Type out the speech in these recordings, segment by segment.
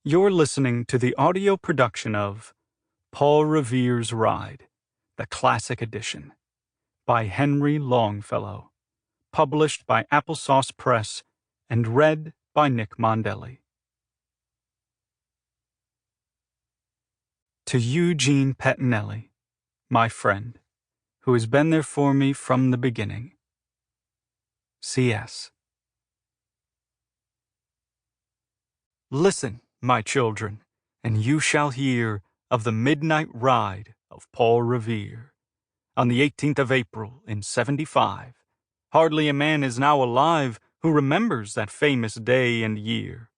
You're listening to the audio production of Paul Revere's Ride, the Classic Edition, by Henry Longfellow, published by Applesauce Press and read by Nick Mondelli. To Eugene Pettinelli, my friend, who has been there for me from the beginning. C.S. Listen, my children, and you shall hear of the midnight ride of Paul Revere. On the 18th of April in 75, hardly a man is now alive who remembers that famous day and year.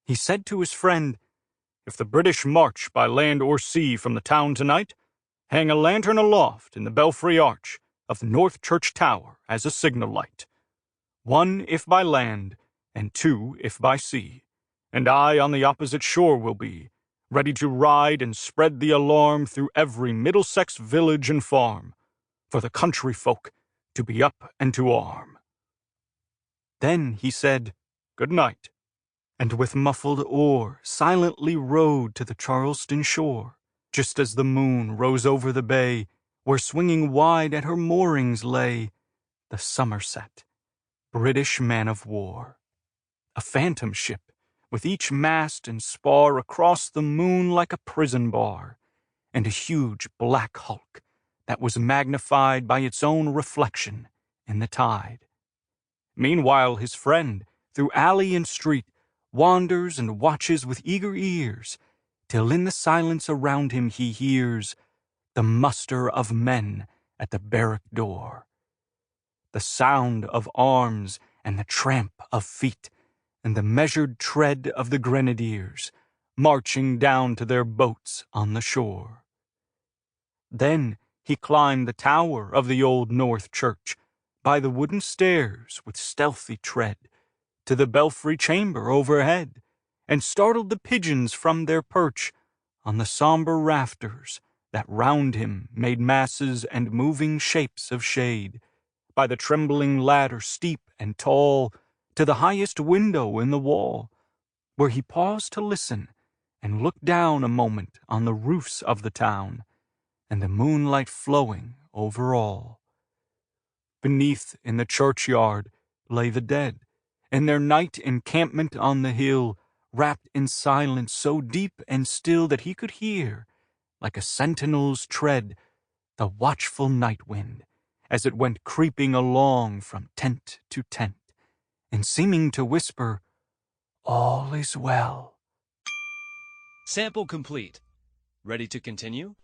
He said to his friend, "If the British march by land or sea from the town tonight, hang a lantern aloft in the belfry arch of the North Church Tower as a signal light. 1 if by land, and 2 if by sea. And I on the opposite shore will be, ready to ride and spread the alarm through every Middlesex village and farm, for the country folk to be up and to arm." Then he said, "Good night," and with muffled oar silently rowed to the Charleston shore, just as the moon rose over the bay, where swinging wide at her moorings lay the Somerset, British man-of-war, a phantom ship, with each mast and spar across the moon like a prison bar, and a huge black hulk that was magnified by its own reflection in the tide. Meanwhile his friend, through alley and street, wanders and watches with eager ears, till in the silence around him he hears the muster of men at the barrack door, the sound of arms and the tramp of feet, and the measured tread of the grenadiers, marching down to their boats on the shore. Then he climbed the tower of the old North Church, by the wooden stairs with stealthy tread, to the belfry chamber overhead, and startled the pigeons from their perch on the sombre rafters that round him made masses and moving shapes of shade, by the trembling ladder steep and tall, to the highest window in the wall, where he paused to listen and look down a moment on the roofs of the town, and the moonlight flowing over all. Beneath in the churchyard lay the dead, in their night encampment on the hill, wrapped in silence so deep and still that he could hear, like a sentinel's tread, the watchful night wind, as it went creeping along from tent to tent, and seeming to whisper, "All is well." Sample complete. Ready to continue?